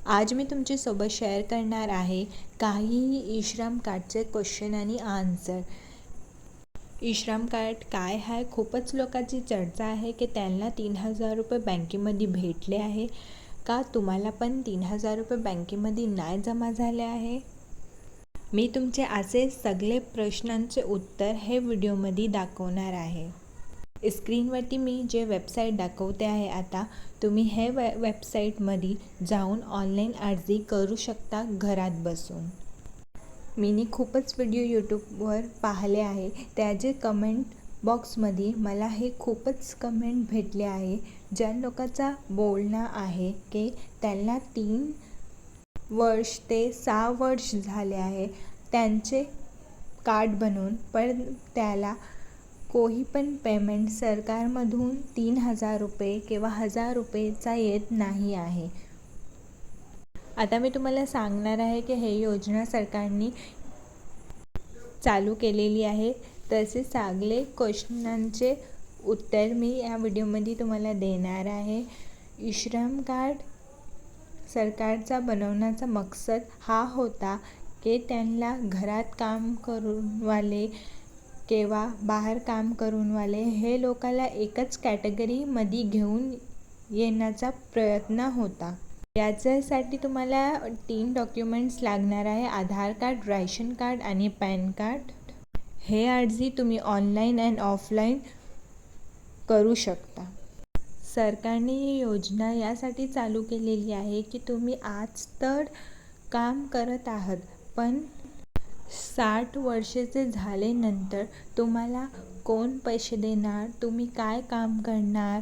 आज मी तुमच्यासोबत शेअर करणार आहे काही ई-श्रम कार्डचे क्वेश्चन आणि आन्सर। ई-श्रम कार्ड काय आहे? खूपच लोकांची चर्चा आहे की त्यांना 3000 रुपये बँकेमध्ये भेटले आहे का? तुम्हाला पण 3000 रुपये बँकेमध्ये नाही जमा झाले आहे? मी तुमचे असे सगळे प्रश्नांचे उत्तर हे व्हिडिओमध्ये दाखवणार आहे। स्क्रीनवरती मी जे वेबसाईट दाखवते आहे आता, तुम्ही हे वेबसाईटमध्ये जाऊन ऑनलाईन अर्ज करू शकता घरात बसून। मी खूपच व्हिडिओ यूट्यूबवर पाहिले आहे, त्याचे कमेंट बॉक्समध्ये मला हे खूपच कमेंट भेटले आहे। ज्या लोकांचा बोलणं आहे की त्यांना 3 वर्ष ते 6 वर्ष झाले आहे त्यांचे कार्ड बनवून, पण त्याला कोही पण पेमेंट सरकारमधून 3000 रुपये किंवा 1000 रुपयेचा येत नाही आहे। आता मी तुम्हाला सांगणार आहे की हे योजना सरकारने चालू केलेली आहे। तसे सगळे क्वेश्चनांचे उत्तर मी या व्हिडिओमध्ये तुम्हाला देणार आहे। ई-श्रम कार्ड सरकारचा बनवण्याचा मकसद हा होता की त्यांना घरात काम करूनवाले किंवा बाहेर काम करूनवाले हे लोकांना एकच कॅटेगरीमध्ये घेऊन येण्याचा प्रयत्न होता। याच्यासाठी तुम्हाला 3 डॉक्युमेंट्स लागणार आहे: आधार कार्ड, रेशन कार्ड आणि पॅन कार्ड। हे अर्ज तुम्ही ऑनलाईन आणि ऑफलाईन करू शकता। सरकारने ही योजना यासाठी चालू केलेली आहे की तुम्ही आज तर काम करत आहात, पण 60 वर्षाचे झाल्यानंतर तुम्हाला कोण पैसे देणार, तुम्ही काय काम करणार,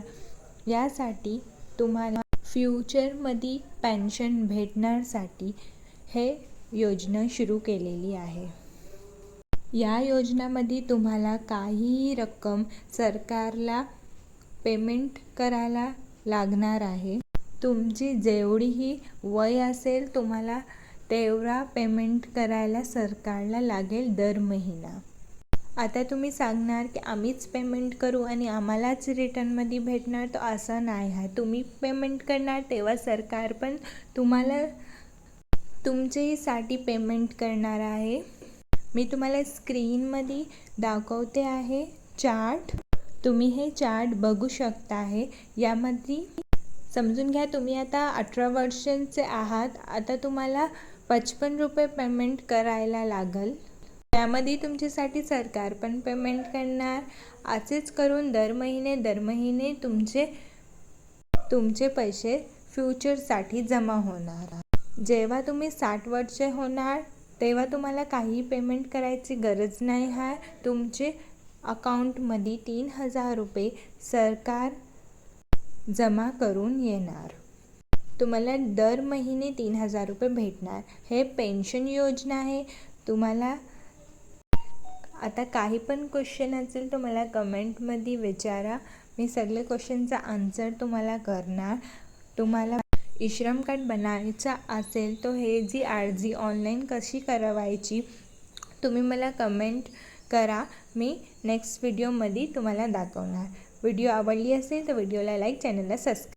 यासाठी तुम्हाला फ्युचरमध्ये पेन्शन भेटण्यासाठी हे योजना सुरू केलेली आहे। या योजनेमध्ये तुम्हाला काही रक्कम सरकारला पेमेंट करायला लागणार आहे। तुमची जेवढीही वय असेल तुम्हाला तेवढा पेमेंट करायला सरकारला लागेल दर महिना। आता तुम्ही सांगणार की आम्हीच पेमेंट करू आणि आम्हालाच रिटर्नमध्ये भेटणार, तर असं नाही आहे। तुम्ही पेमेंट करणार तेव्हा सरकार पण तुम्हाला तुमच्यासाठी पेमेंट करणार आहे। मी तुम्हाला स्क्रीनमध्ये दाखवते आहे चार्ट। तुम्ही हे चार्ट बघू शकता आहे। यामध्ये समजून घ्या, तुम्ही आता 18 वर्षांचे आहात, आता तुम्हाला 55 रुपये पेमेंट करायला लागेल। त्यामध्ये तुमच्यासाठी सरकार पण पेमेंट करणार। असेच करून दर महिने तुमचे पैसे फ्युचरसाठी जमा होणार। जेव्हा तुम्ही 60 वर्षे होणार तेव्हा तुम्हाला काही पेमेंट करायची गरज नाही आहे। तुमचे अकाउंटमध्ये 3000 रुपये सरकार जमा करून येणार। तुम्हाला दर महिने 3000 रुपये भेटणार। हे पेन्शन योजना आहे। तुम्हाला आता काही पण क्वेश्चन असेल तर मला कमेंटमध्ये विचारा, मी सगळे क्वेश्चनचा आन्सर तुम्हाला करणार। तुम्हाला ई-श्रम कार्ड बनायचा असेल तर हे जी अर्जी ऑनलाईन कशी करायची तुम्ही मला कमेंट करा, मी नेक्स्ट व्हिडिओमध्ये तुम्हाला दाखवणार। व्हिडिओ आवडली असेल तर व्हिडिओला लाईक, चॅनलला सबस्क्राईब